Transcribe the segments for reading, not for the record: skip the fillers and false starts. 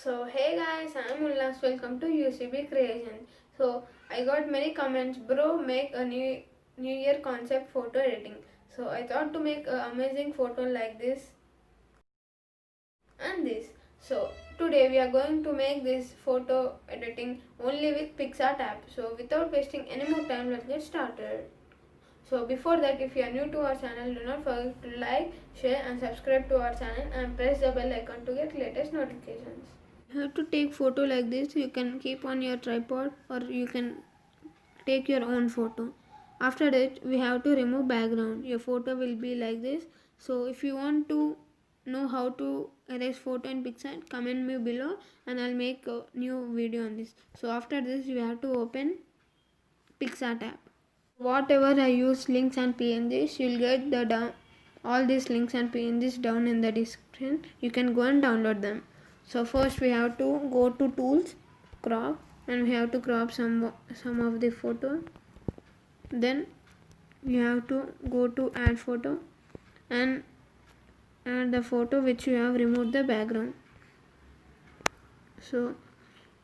So hey guys, I'm Ullas. Welcome to UCB Creation. So I got many comments, bro. Make a new year concept photo editing. So I thought to make an amazing photo like this and this. So today we are going to make this photo editing only with PixArt app. So without wasting any more time, let's get started. So before that, if you are new to our channel, do not forget to like, share and subscribe to our channel and press the bell icon to get latest notifications. You have to take photo like this. You can keep on your tripod or you can take your own photo. After that, we have to remove background. Your photo will be like this. So if you want to know how to erase photo in PixArt, comment me below and I'll make a new video on this. So after this, you have to open PixArt app. Whatever I use links and PNGs, you'll get the all these links and PNGs down in the description. You can go and download them. So first we have to go to tools, crop, and we have to crop some of the photo. Then you have to go to add photo and add the photo which you have removed the background. So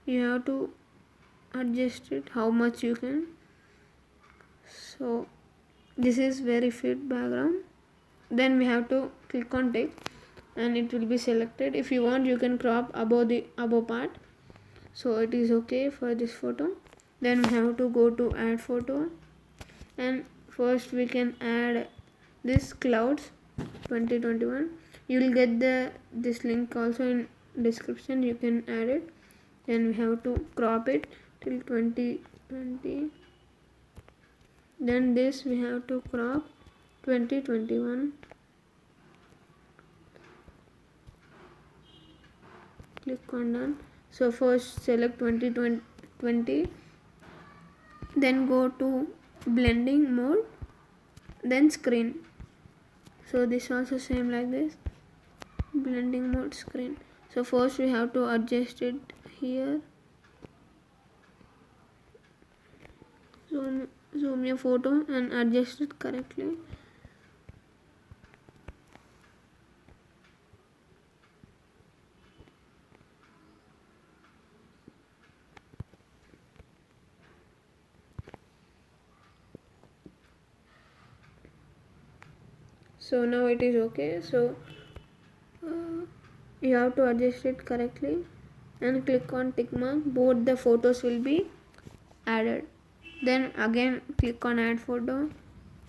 you have to adjust it how much you can. So this is very fit background. Then we have to click on take and it will be selected. If you want, you can crop above the above part. So it is okay for this photo. Then we have to go to add photo and first we can add this clouds 2021. You will get this link also in description. You can add it. Then we have to crop it till 2020. Then this we have to crop 2021. Click on done. So first select 2020, then go to blending mode, then screen. So this also same like this, blending mode, screen. So first we have to adjust it here. Zoom your photo and adjust it correctly. So now it is okay. So you have to adjust it correctly and click on tick mark. Both the photos will be added. Then again click on add photo,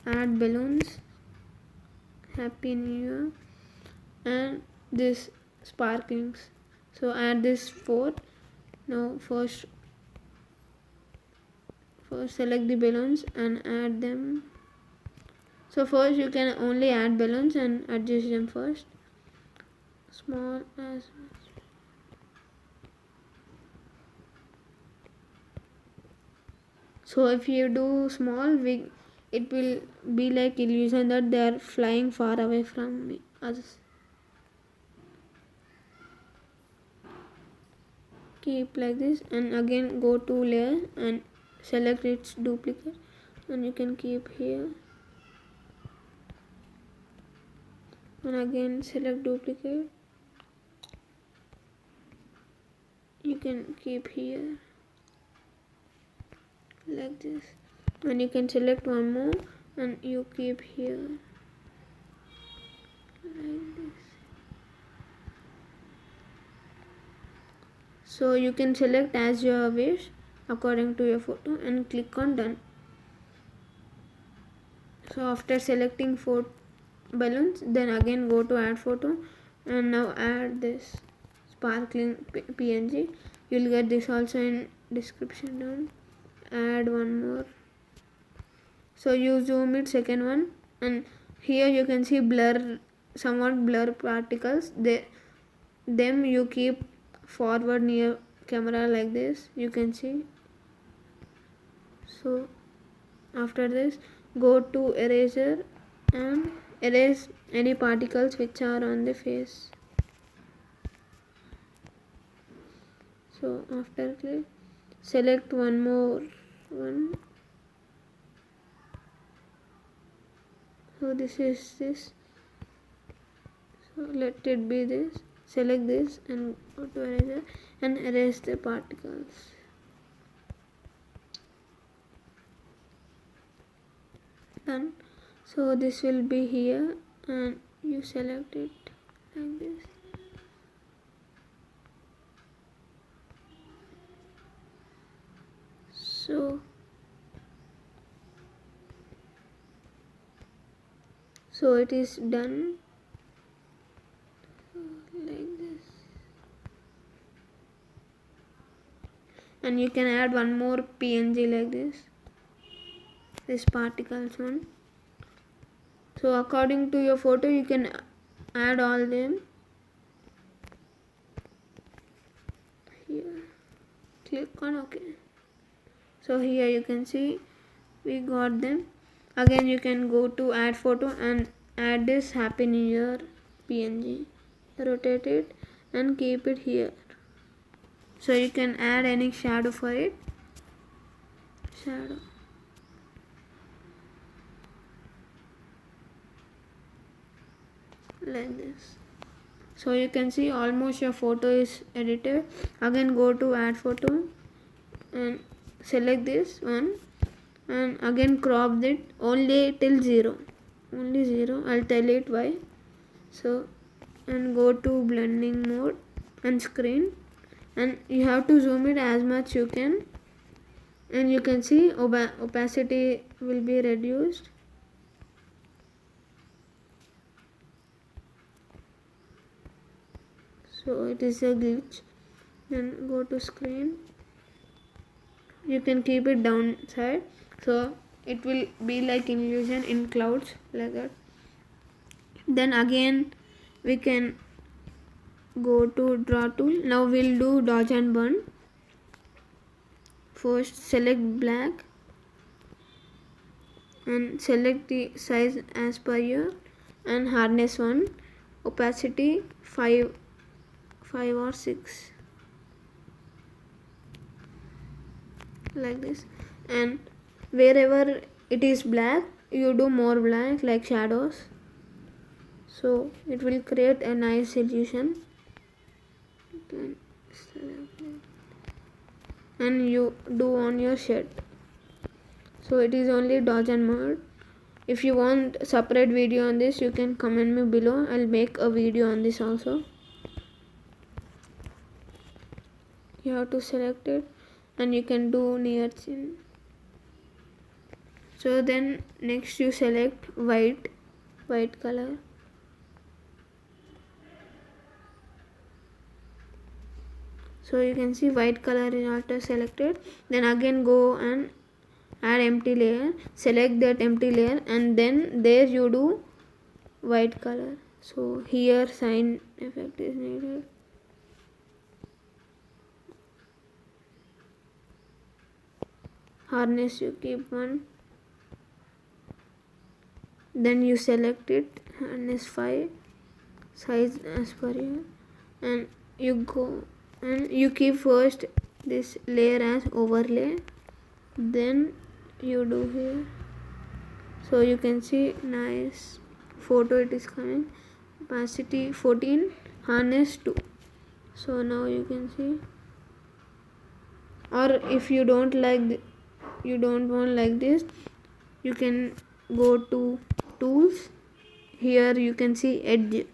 add balloons, happy new year, and this sparklings. So add this 4. Now first select the balloons and add them. So first you can only add balloons and adjust them first. Small as so if you do small, it will be like illusion that they are flying far away from us. Keep like this and again go to layer and select its duplicate and you can keep here and again select duplicate, you can keep here like this and you can select one more and you keep here like this. So you can select as your wish according to your photo and click on done. So after selecting 4 balloons, then again go to add photo and now add this sparkling PNG. You'll get this also in description down. Add one more. So you zoom it second one and here you can see blur, somewhat blur particles. Them you keep forward near camera like this, you can see. So after this go to eraser and erase any particles which are on the face. So after click select one more one. So this is this, so let it be this. Select this and go to eraser and erase the particles. Done. So this will be here and you select it like this. So it is done like this, and you can add one more PNG like this particles one. So according to your photo you can add all them here. Click on OK. So here you can see we got them. Again you can go to add photo and add this Happy New Year PNG. Rotate it and keep it here. So you can add any shadow for it. Shadow. Like this. So you can see almost your photo is edited. Again go to add photo and select this one and again crop it only till 0. Only 0. I'll tell it why. So and go to blending mode and screen, and you have to zoom it as much you can, and you can see opacity will be reduced. So it is a glitch. Then go to screen. You can keep it downside, so it will be like illusion in clouds like that. Then again we can go to draw tool. Now we'll do dodge and burn. First select black and select the size as per your and hardness 1, opacity 5 or 6 like this, and wherever it is black you do more black like shadows, so it will create a nice illusion. And you do on your shirt. So it is only dodge and mode. If you want separate video on this you can comment me below. I'll make a video on this also. You have to select it and you can do near chin. So then next you select white color. So you can see white color is auto selected. Then again go and add empty layer, select that empty layer and then there you do white color. So here sign effect is needed. Hardness you keep 1, then you select it, hardness 5, size as per you, and you go and you keep first this layer as overlay, then you do here. So you can see nice photo it is coming. Opacity 14, hardness 2. So now you can see, or if you don't like you don't want like this, you can go to tools. Here you can see edge,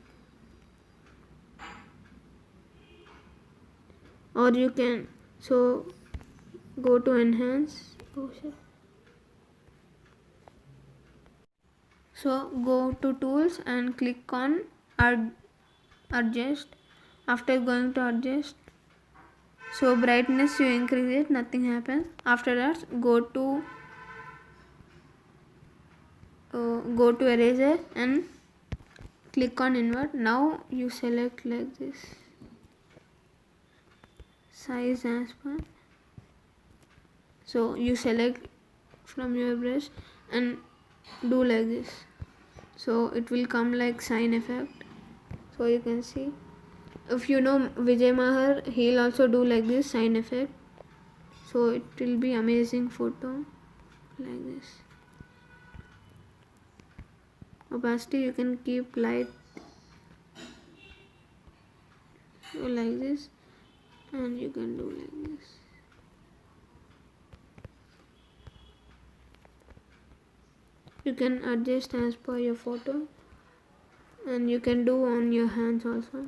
or you can go to enhance. So go to tools and click on adjust. After going to adjust, so brightness you increase it, nothing happens. After that go to eraser and click on invert. Now you select like this, size as per. So you select from your brush and do like this, so it will come like sign effect. So you can see, if you know Vijay Mahar, he'll also do like this sign effect, so it will be amazing photo like this. Opacity you can keep light. So like this, and you can do like this. You can adjust as per your photo, and you can do on your hands also.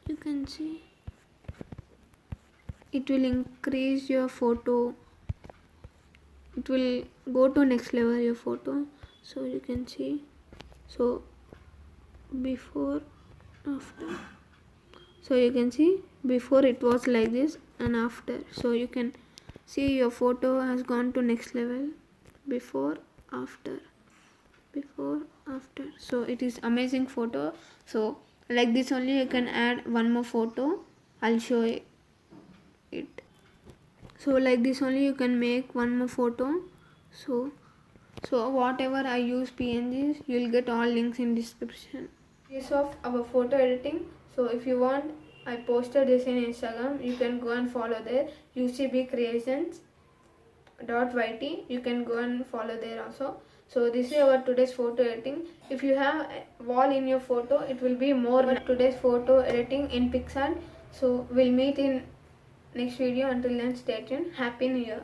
You can see it will increase your photo, it will go to next level your photo. So you can see, so before, after, so you can see before it was like this and after. So you can see your photo has gone to next level, before, after, before, after. So it is amazing photo. So like this only you can add one more photo. I'll show it. So like this only you can make one more photo. So whatever I use PNGs, you'll get all links in description. This of our photo editing. So if you want, I posted this in Instagram. You can go and follow there. UCBcreations.yt. You can go and follow there also. So this is our today's photo editing. If you have a wall in your photo, it will be more today's photo editing in PicsArt. So we'll meet in next video. Until then, stay tuned. Happy New Year.